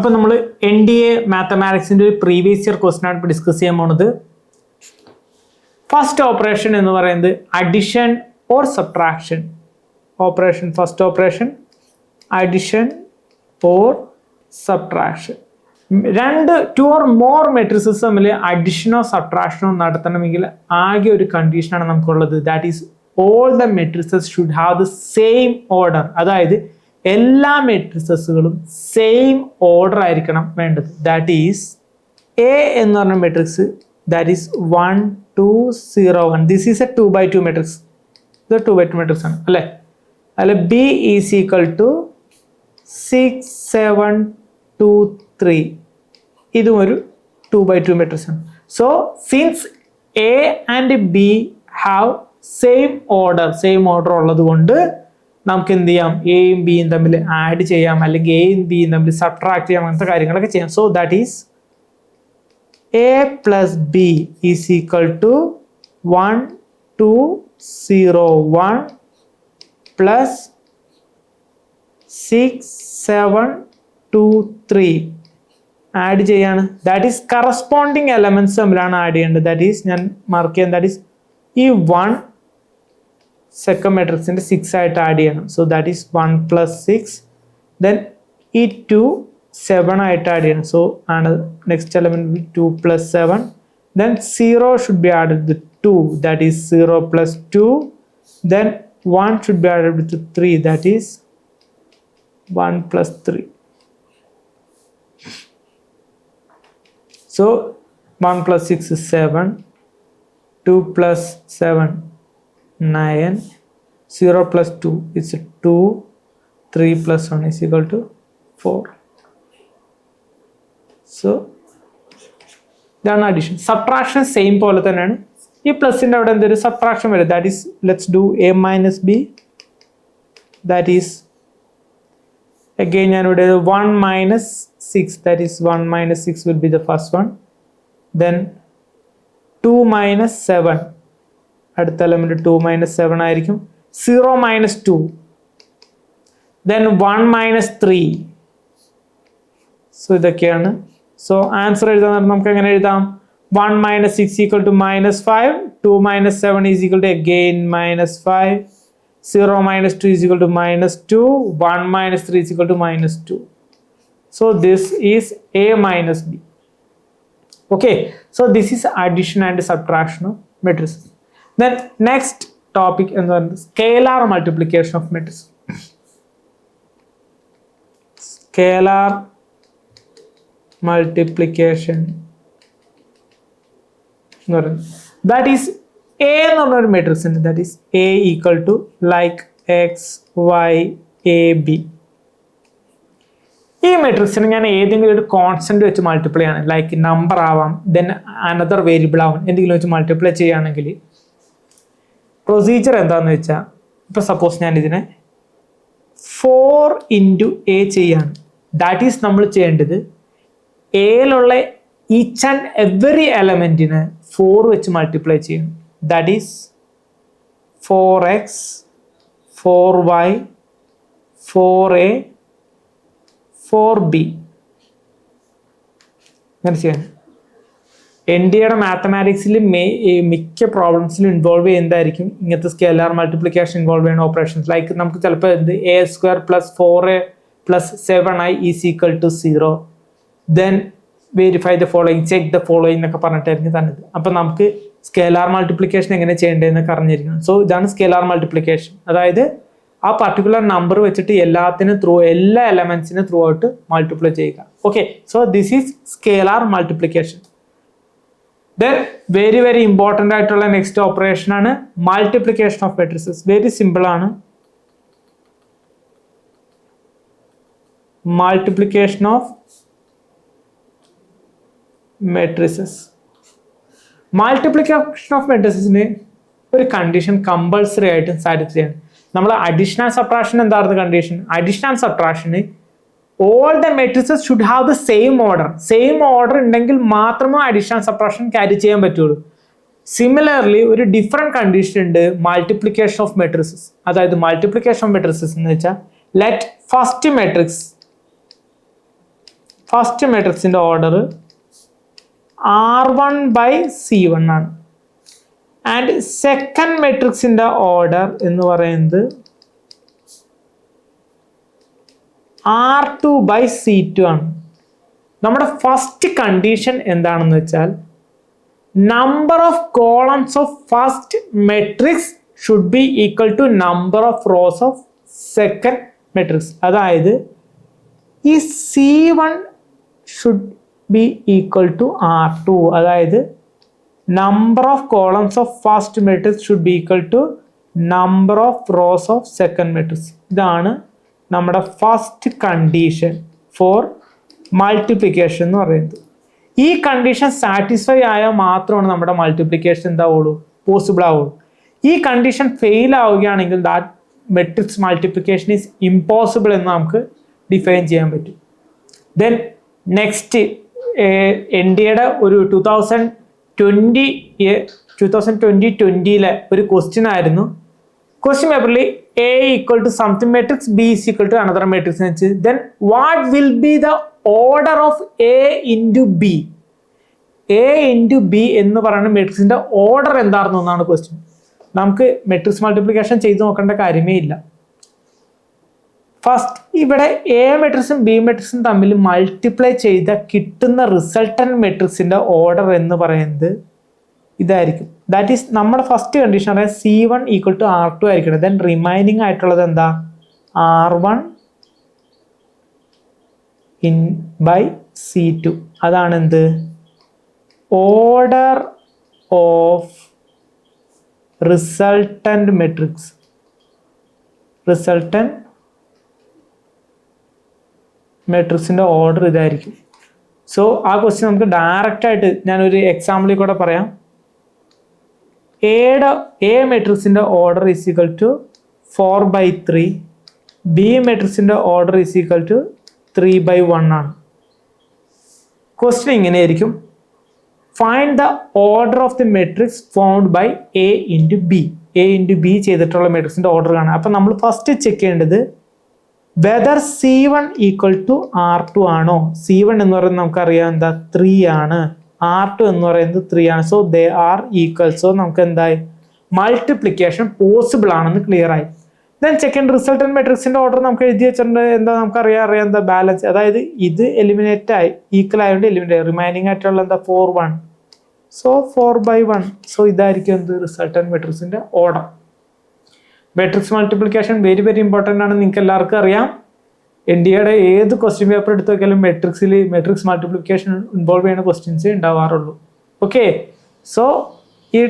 അപ്പോൾ നമ്മൾ NDA മാത്തമാറ്റിക്സിന്റെ ഒരു പ്രീവിയസ് ഇയർ ക്വസ്റ്റ്യൻ ആണ് ഇപ്പോൾ ഡിസ്കസ് ചെയ്യാൻ പോകുന്നത്. ഫസ്റ്റ് ഓപ്പറേഷൻ എന്ന് പറയുന്നത് addition or subtraction operation. First operation addition or subtraction. Two or more matrices തമ്മിൽ അഡിഷനോ സബ്ട്രാക്ഷനോ നടത്തണമെങ്കിൽ ആകെ ഒരു കണ്ടീഷനാണ് നമുക്കുള്ളത്. That is all the matrices should have the same order. അതായത് എല്ലാ മെട്രിസസുകളും സെയിം ഓർഡർ ആയിരിക്കണം വേണ്ടത്. ദാറ്റ് ഈസ് എ എന്ന് പറഞ്ഞ matrix that is 1 2 0 1. This is A 2x2 matrix. ഇത് 2x2 മെട്രിക്സ് ആണ് അല്ലേ. അല്ലെ ബി ഈസ് ഈക്വൽ ടു 6 7 2 3. ഇതും ഒരു 2x2 മെട്രിക്സ് ആണ്. So since A and B have same order ഉള്ളത് കൊണ്ട് നമുക്ക് എന്ത് ചെയ്യാം, എയും ബിയും തമ്മിൽ ആഡ് ചെയ്യാം, അല്ലെങ്കിൽ എയും ബിയും തമ്മിൽ സബ്ട്രാക്ട് ചെയ്യാം, അങ്ങനത്തെ കാര്യങ്ങളൊക്കെ ചെയ്യാം. So that is A plus B is equal to 1 2 0 1 plus 6 7 2 3 add ചെയ്യാണ്. ദാറ്റ് ഈസ് കറസ്പോണ്ടിങ് എലമെന്റ്സ് തമ്മിലാണ് ആഡ് ചെയ്യേണ്ടത്. ദാറ്റ് ഈസ് ഞാൻ മാർക്ക് ചെയ്യാം. ദാറ്റ് ഈസ് ഈ 1 സെക്കൻഡ് മെട്രിക്സിന്റെ 6 ആയിട്ട് ആഡ് ചെയ്യണം. So that is 1 plus 6. Then ഈ 2 7 ആയിട്ട് ആഡ് ചെയ്യണം. സോ ആണ് next element 2 plus 7. Then 0 should B added with 2. That is 0 plus 2. Then 1 should be added with 3. That is 1 plus 3. So 1 plus 6 is 7. 2 plus 7 9. 0 plus 2 is 2. 3 plus 1 is equal to 4. So ഇതാണ് addition. Subtraction same പോലെ തന്നെയാണ്. ഈ പ്ലസിന്റെ അവിടെ എന്തൊരു subtraction വരും. That is let's do A minus B. That is again ഞാനിവിടെ 1 minus 6. that is 1 minus 6 will be the first one. then 2 minus 7. അടുത്ത element 2 minus 7 ആയിരിക്കും. 0 minus 2. then 1 minus 3. സോ ഇതൊക്കെയാണ്. സോ ആൻസർ എഴുതാൻ നമുക്ക് എങ്ങനെ എഴുതാം? 1 minus 6 equal to minus 5. 2 minus 7 is equal to again minus 5. 0 minus 2 is equal to minus 2. 1 minus 3 is equal to minus 2. So this is A minus B. Okay, so this is addition and subtraction of matrices. Then next topic is scalar multiplication of matrices. Scalar multiplication. That is A എന്ന് പറഞ്ഞ ഒരു matrix ഉണ്ട്. That is A equal to like X Y A B. ഈ മെട്രിക്സിന് ഞാൻ ഏതെങ്കിലും ഒരു constant വെച്ച് മൾട്ടിപ്ലൈ ആണ്, ലൈക്ക് നമ്പർ ആവാം, ദെൻ അനദർ വേരിയബിൾ ആവാം, എന്തെങ്കിലും വെച്ച് മൾട്ടിപ്ലൈ ചെയ്യുകയാണെങ്കിൽ പ്രൊസീജിയർ എന്താണെന്ന് വെച്ചാൽ, ഇപ്പം സപ്പോസ് ഞാൻ ഇതിനെ 4 into A ചെയ്യാണ്. ദാറ്റ് ഈസ് നമ്മൾ ചെയ്യേണ്ടത് എയിലുള്ള ഈച്ച് ആൻഡ് എവറി എലമെന്റിന് 4 വെച്ച് മൾട്ടിപ്ലൈ ചെയ്യണം. That is 4x 4y 4a 4b. അങ്ങനെ ചെയ്യാൻ NDAയുടെ മാത്തമാറ്റിക്സിൽ മിക്ക പ്രോബ്ലംസിലും ഇൻവോൾവ് ചെയ്യുന്നതായിരിക്കും ഇങ്ങനത്തെ സ്കെയിലാർ മൾട്ടിപ്ലിക്കേഷൻ ഇൻവോൾവ് ചെയ്യുന്ന ഓപ്പറേഷൻസ്. ലൈക്ക് നമുക്ക് ചിലപ്പോൾ a² plus 4a plus 7i is equal to 0. Then verify the following, check the following എന്നൊക്കെ പറഞ്ഞിട്ടായിരിക്കും തന്നത്. അപ്പം നമുക്ക് സ്കെയിലാർ മൾട്ടിപ്ലിക്കേഷൻ എങ്ങനെ ചെയ്യേണ്ടതെന്നൊക്കെ അറിഞ്ഞിരിക്കണം. സോ ഇതാണ് സ്കെയിലാർ മൾട്ടിപ്ലിക്കേഷൻ. അതായത് ആ പർട്ടിക്കുലർ നമ്പർ വെച്ചിട്ട് എല്ലാ എലമെന്റ്സിനും ത്രൂ ഔട്ട് മൾട്ടിപ്ലൈ ചെയ്യുക. Okay, so this is scalar multiplication. Then very very important ആയിട്ടുള്ള നെക്സ്റ്റ് ഓപ്പറേഷൻ ആണ് multiplication of matrices. Very simple ആണ്. Multiplication of matrices. Multiplication of മെട്രിസസിന് ഒരു കണ്ടീഷൻ കമ്പൾസറി ആയിട്ട് സാറ്റിസ്ഫൈ ചെയ്യണം. നമ്മൾ അഡീഷൻ ആൻഡ് സബ്ട്രാക്ഷൻ എന്തായിരുന്നു കണ്ടീഷൻ? അഡീഷൻ ആൻഡ് സബ്ട്രാക്ഷന് all the matrices should have the same order. Same order ഉണ്ടെങ്കിൽ മാത്രമേ അഡീഷൻ ആൻഡ് സബ്ട്രാക്ഷൻ ക്യാരി ചെയ്യാൻ പറ്റുള്ളൂ. സിമിലർലി ഒരു ഡിഫറെന്റ് കണ്ടീഷൻ ഉണ്ട് മൾട്ടിപ്ലിക്കേഷൻ ഓഫ് മെട്രിസസ്. അതായത് മൾട്ടിപ്ലിക്കേഷൻ ഓഫ് മെട്രിസസ് എന്ന് വെച്ചാൽ ലെറ്റ് ഫസ്റ്റ് മെട്രിക്സ് ഫസ്റ്റ് മെട്രിക്സിൻ്റെ ഓർഡർ R1 by C1 ആണ്. ആൻഡ് സെക്കൻഡ് മെട്രിക്സിൻ്റെ ഓർഡർ എന്ന് പറയുന്നത് R2 by C2 ആണ്. നമ്മുടെ ഫസ്റ്റ് കണ്ടീഷൻ എന്താണെന്ന് വെച്ചാൽ number of columns of first matrix should be equal to number of rows of second matrix. അതായത് ഈ C1 should be equal to R2. അതായത് number of columns of first matrix should be equal to number of rows of second matrix. ഇതാണ് നമ്മുടെ first condition for multiplication എന്ന് പറയുന്നത്. ഈ condition satisfy ആയാൽ മാത്രമാണ് നമ്മുടെ മൾട്ടിപ്ലിക്കേഷൻ എന്താവുള്ളൂ, പോസിബിൾ ആവുള്ളൂ. ഈ കണ്ടീഷൻ ഫെയിൽ ആവുകയാണെങ്കിൽ that matrix multiplication is impossible എന്ന് നമുക്ക് ഡിഫൈൻ ചെയ്യാൻ പറ്റും. ദെൻ നെക്സ്റ്റ് NDAയുടെ ഒരു 2020-20 ഒരു ക്വസ്റ്റ്യൻ ആയിരുന്നു. ക്വസ്റ്റ്യൻ പേപ്പറിൽ A equal to something matrix, B is equal to another matrix. Then what will be the order of A into B? A into B എന്ന് പറയുന്ന മെട്രിക്സിന്റെ ഓർഡർ എന്താണെന്ന് ഒന്നാണ് ക്വസ്റ്റ്യൻ. നമുക്ക് മെട്രിക്സ് മൾട്ടിപ്ലിക്കേഷൻ ചെയ്ത് നോക്കേണ്ട കാര്യമേ ഇല്ല. ഫസ്റ്റ് ഇവിടെ A മെട്രിക്സും B മെട്രിക്സും തമ്മിൽ മൾട്ടിപ്ലൈ ചെയ്ത കിട്ടുന്ന റിസൾട്ടന്റ് മെട്രിക്സിന്റെ ഓർഡർ എന്ന് പറയുന്നത് ഇതായിരിക്കും. ദാറ്റ് ഈസ് നമ്മുടെ ഫസ്റ്റ് കണ്ടീഷൻ പറയാം C1 ഈക്വൽ ടു R2 ആയിരിക്കണം. ദെൻ റിമൈനിങ് ആയിട്ടുള്ളത് എന്താ, R1 by C2. അതാണ് എന്ത്, order of resultant matrix. Resultant മെട്രിക്സിന്റെ ഓർഡർ ഇതായിരിക്കും. സോ ആ ക്വസ്റ്റ്യൻ നമുക്ക് ഡയറക്റ്റ് ആയിട്ട് ഞാനൊരു എക്സാമ്പിളിൽ കൂടെ പറയാം. A മെട്രിക്സിന്റെ order is equal to 4/3, B മെട്രിക്സിന്റെ ഓർഡർ ഈസ് ഈക്വൽ ടു 3/1 ആണ്. ക്വസ്റ്റ്യൻ ഇങ്ങനെയായിരിക്കും, find the order of the matrix formed by A into B. A into B ചെയ്തിട്ടുള്ള മെട്രിക്സിന്റെ ഓർഡർ കാണാം. അപ്പം നമ്മൾ ഫസ്റ്റ് ചെക്ക് ചെയ്യേണ്ടത് whether C1 equal to R2 ആണോ. C1 എന്ന് പറയുന്നത് നമുക്കറിയാം എന്താ 3 ആണ്, R2 എന്ന് പറയുന്നത് 3 ആണ്. So they are equal. So നമുക്ക് എന്തായി, മൾട്ടിപ്ലിക്കേഷൻ പോസിബിൾ ആണെന്ന് ക്ലിയർ ആയി. ദെൻ സെക്കൻഡ് റിസൾട്ടന്റ് മെട്രിക്സിന്റെ ഓർഡർ നമുക്ക് എഴുതി വെച്ചിട്ടുണ്ട്. എന്താ നമുക്കറിയാം എന്താ ബാലൻസ്, അതായത് ഇത് എലിമിനേറ്റ് ആയി, ഈക്വൽ ആയതുകൊണ്ട് എലിമിനേറ്റ്, റിമൈനിങ് ആയിട്ടുള്ള എന്താ 4/1. സോ 4/1. സോ ഇതായിരിക്കും എന്ത്, റിസൾട്ടന്റ് മെട്രിക്സിന്റെ order. Matrix multiplication very very important ആണ്, നിങ്ങൾക്ക് എല്ലാവർക്കും അറിയാം. NDAയുടെ ഏത് ക്വസ്റ്റ്യൻ പേപ്പർ എടുത്ത് നോക്കിയാലും മെട്രിക്സ് മൾട്ടിപ്ലിക്കേഷൻ ഇൻവോൾവ് ചെയ്യുന്ന ക്വസ്റ്റ്യൻസ് ഉണ്ടാവാറുള്ളൂ. ഓക്കെ, സോ ഈ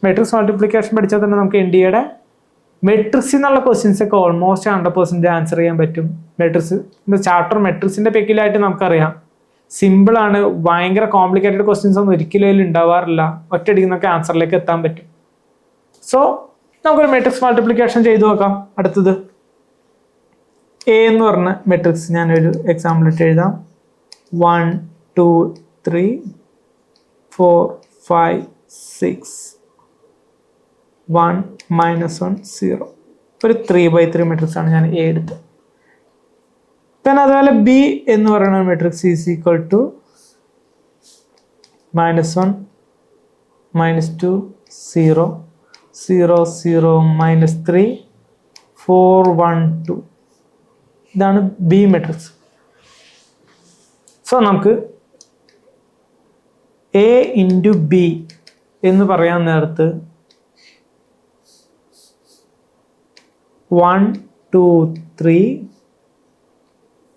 മെട്രിക്സ് മൾട്ടിപ്ലിക്കേഷൻ പഠിച്ചാൽ തന്നെ നമുക്ക് NDAയുടെ മെട്രിക്സിൽ നിന്നുള്ള ക്വസ്റ്റ്യൻസ് ഒക്കെ ഓൾമോസ്റ്റ് 100% ആൻസർ ചെയ്യാൻ പറ്റും. ചാപ്റ്റർ മെട്രിക്സിന്റെ പെക്കിലായിട്ട് നമുക്കറിയാം സിമ്പിളാണ്, ഭയങ്കര കോംപ്ലിക്കേറ്റഡ് ക്വസ്റ്റ്യൻസ് ഒന്നും ഒരിക്കലും ഉണ്ടാവാറില്ല, ഒറ്റയടിക്കുന്നൊക്കെ ആൻസറിലേക്ക് എത്താൻ പറ്റും. സോ നമുക്കൊരു മെട്രിക്സ് മൾട്ടിപ്ലിക്കേഷൻ ചെയ്തു നോക്കാം. അടുത്തത് A എന്ന് പറഞ്ഞ മെട്രിക്സ് ഞാനൊരു എക്സാമ്പിൾ ഇട്ട് എഴുതാം. 1 2 3 4 5 6 1 -1 0 ഒരു 3/3 മെട്രിക്സ് ആണ് ഞാൻ A എടുത്തത്. പിന്നെ അതുപോലെ B എന്ന് പറയുന്ന മെട്രിക്സ് ഈസ് ഈക്വൽ ടു -1 -2 0 0 0 -3 4 1 2. ഇതാണ് B മെട്രിക്സ്. സോ നമുക്ക് A into B എന്ന് പറയാൻ നേരത്ത് 1 2 3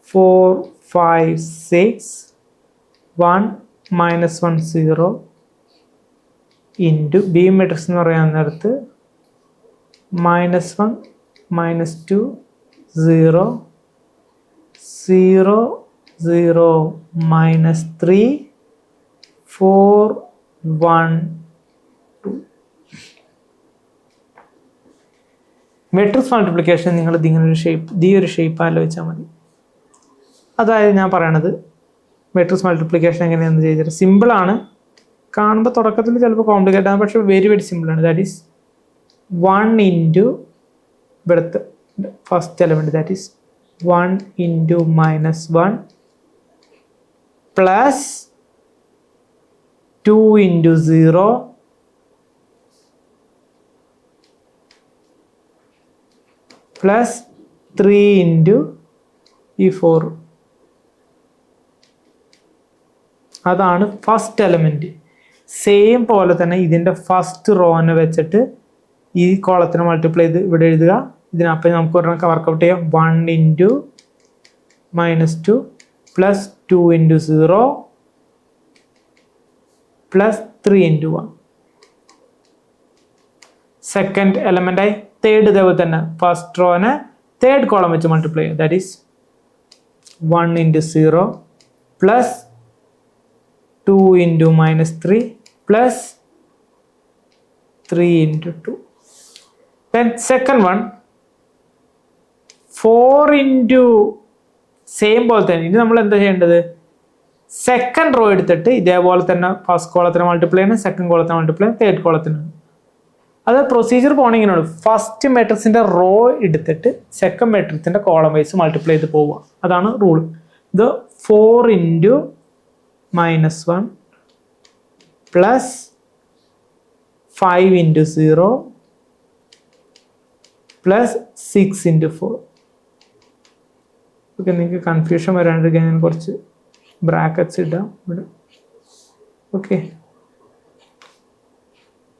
4 5 6 1 -1 0 ഇൻറ്റു B മെട്രിക്സ് എന്ന് പറയാൻ നേരത്ത് -1 -2 0 0 0 -3 4 1 2. മെട്രിക്സ് മൾട്ടിപ്ലിക്കേഷൻ നിങ്ങൾ ഈ ഒരു ഷേപ്പ് ആലോചിച്ചാൽ മതി. അതായത് ഞാൻ പറയണത് മെട്രിക്സ് മൾട്ടിപ്ലിക്കേഷൻ എങ്ങനെയാണെന്ന് ചെയ്തിട്ട് സിമ്പിളാണ്, കാണുമ്പോൾ തുടക്കത്തിൽ ചിലപ്പോൾ കോംപ്ലിക്കേറ്റ് ആണ്, പക്ഷേ വെരി വെരി സിമ്പിളാണ്. ദാറ്റ് ഈസ് 1 ഇൻറ്റു ഇവിടുത്തെ first element, that is 1 into -1 plus 2 into 0 plus 3 into ഈ 4. അതാണ് ഫസ്റ്റ് എലമെൻറ്റ്. സെയിം പോലെ തന്നെ ഇതിൻ്റെ ഫസ്റ്റ് റോനെ വെച്ചിട്ട് ഈ കോളത്തിന് മൾട്ടിപ്ലൈ ചെയ്ത് ഇവിടെ എഴുതുക. ഇതിനപ്പം നമുക്ക് ഒരെണ്ണം വർക്കൗട്ട് ചെയ്യാം. 1 into -2 plus 2 into 0 plus 3 into 1. Second എലമെൻ്റായി third ഇതേപോലെ തന്നെ ഫസ്റ്റ് റോനെ തേർഡ് കോളം വെച്ച് മൾട്ടിപ്ലൈ ചെയ്യുക. That is 1 into 0 plus 2 into -3 plus 3 into 2. Then second one 4 into same പോലെ തന്നെ. ഇനി നമ്മൾ എന്താ ചെയ്യേണ്ടത്? സെക്കൻഡ് റോ എടുത്തിട്ട് ഇതേപോലെ തന്നെ ഫസ്റ്റ് കോളത്തിന് മൾട്ടിപ്ലൈ ചെയ്യണം, സെക്കൻഡ് കോളത്തിന് മൾട്ടിപ്ലൈ ചെയ്യണം, തേർഡ് കോളത്തിന്. അത് പ്രൊസീജിയർ പോകണമെങ്കിലാണ് ഫസ്റ്റ് മാട്രിക്സിൻ്റെ റോ എടുത്തിട്ട് സെക്കൻഡ് മാട്രിക്സിൻ്റെ കോളം വൈസ് മൾട്ടിപ്ലൈ ചെയ്ത് പോവുക. അതാണ് റൂൾ. ഇത് 4 into -1 plus 5 into 0 plus 6 into 4. Okay, നിങ്ങൾക്ക് കൺഫ്യൂഷൻ വരാണ്ടിരിക്കാൻ ഞാൻ കുറച്ച് ബ്രാക്കറ്റ്സ് ഇടാം ഇവിടെ. ഓക്കെ,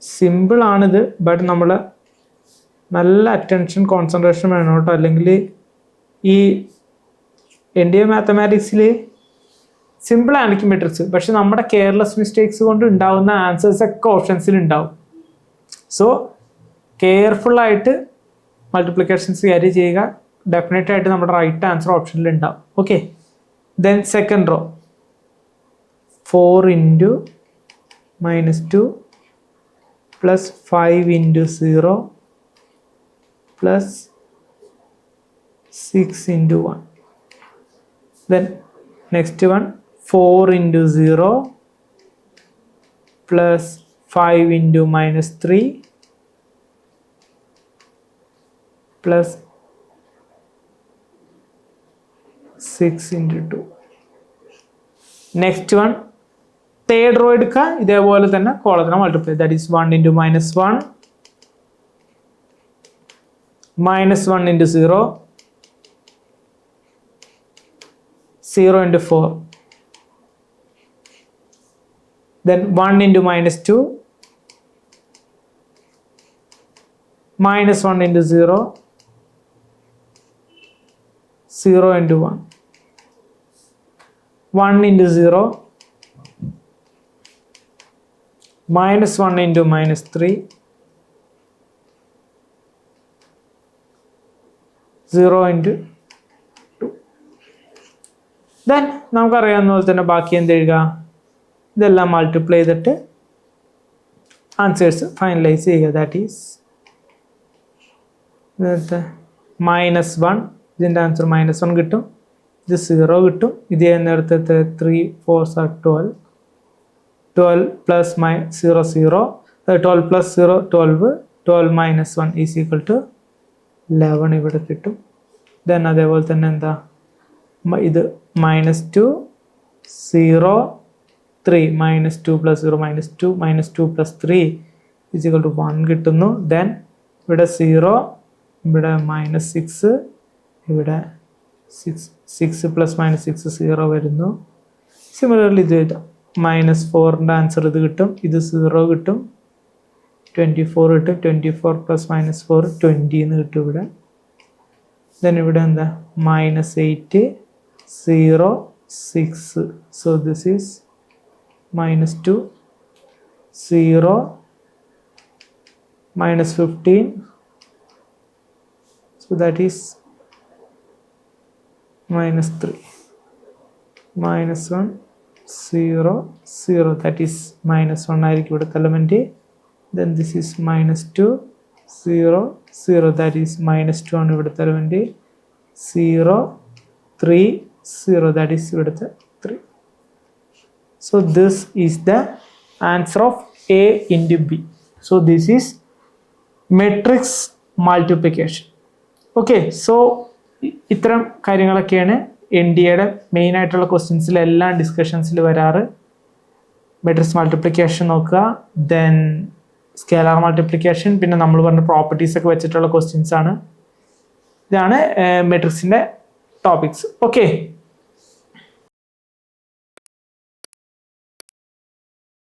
സിമ്പിളാണിത്, ബട്ട് നമ്മൾ നല്ല അറ്റൻഷൻ കോൺസെൻട്രേഷൻ വേണം കേട്ടോ. അല്ലെങ്കിൽ ഈ NDA മാത്തമാറ്റിക്സിൽ സിമ്പിൾ ആയിരിക്കും മെട്രിക്സ്, പക്ഷെ നമ്മുടെ കെയർലെസ് മിസ്റ്റേക്സ് കൊണ്ട് ഉണ്ടാകുന്ന ആൻസേഴ്സ് ഒക്കെ ഓപ്ഷൻസിൽ ഉണ്ടാവും. സോ കെയർഫുള്ളായിട്ട് മൾട്ടിപ്ലിക്കേഷൻസ് ക്യാരി ചെയ്യുക. ഡെഫിനറ്റ് ആയിട്ട് നമ്മുടെ റൈറ്റ് ആൻസർ ഓപ്ഷനിൽ ഉണ്ടാവും. Okay, then second row 4 into -2 plus 5 into 0 plus 6 into 1. Then next one 4 into 0 plus 5 into -3 plus 6 into 2. Next one third row എടുക്കുക, ഇതേപോലെ തന്നെ കോളത്തിനെ multiply. That is 1 into -1 -1 into 0 0 into 4 then 1 into -2 -1 into 0 0 into 1 1 into 0 -1 into -3 0 into 2. Then നമുക്കറിയാവുന്ന പോലെ തന്നെ ബാക്കി എന്ത് എഴുതുക? ഇതെല്ലാം മൾട്ടിപ്ലൈ ചെയ്തിട്ട് ആൻസേഴ്സ് ഫൈനലൈസ് ചെയ്യുക. ദാറ്റ് ഈസ് -1, ഇതിൻ്റെ ആൻസർ -1 കിട്ടും, ഇത് 0 കിട്ടും. ഇത് നേരത്തെ 3 4 12 12 plus 0 0 12 plus 0 12 12 minus 1 is equal to 11 ഇവിടെ കിട്ടും. ദെൻ അതേപോലെ തന്നെ എന്താ ഇത് -2 0 3 -2 plus 0 -2 plus 3 is equal to 1 കിട്ടുന്നു. ദെൻ ഇവിടെ 0 ഇവിടെ -6 ഇവിടെ 6 plus -6 0 വരുന്നു. സിമിലർലി ഇത് എഴുതാം. -4ൻ്റെ ആൻസർ ഇത് കിട്ടും, ഇത് 0 കിട്ടും, 24 കിട്ടും, 24 plus -4 20 എന്ന് കിട്ടും ഇവിടെ. ദെൻ ഇവിടെ എന്താ -8 0 6. So this is -2 0 -15. So that is -3 -1 0 0 that is -1 ആയിരിക്കും ഇവിടുത്തെ element. Then this is -2 0 0 that is -2 ആണ് ഇവിടുത്തെ എലമെൻറ്റ്. 0 3 0 that is ഇവിടുത്തെ 3. So this is the answer of A into B. So this is matrix multiplication. Okay, so ഇത്തരം കാര്യങ്ങളൊക്കെയാണ് N D എയുടെ main ആയിട്ടുള്ള ക്വസ്റ്റ്യൻസിലെല്ലാം ഡിസ്കഷൻസിൽ വരാറ്. മെട്രിക്സ് മൾട്ടിപ്ലിക്കേഷൻ നോക്കുക, ദെൻ സ്കേലാർ മൾട്ടിപ്ലിക്കേഷൻ, പിന്നെ നമ്മൾ പറഞ്ഞ പ്രോപ്പർട്ടീസ് ഒക്കെ വെച്ചിട്ടുള്ള ക്വസ്റ്റ്യൻസ് ആണ്. ഇതാണ് മെട്രിക്സിന്റെ ടോപ്പിക്സ്. ഓക്കെ.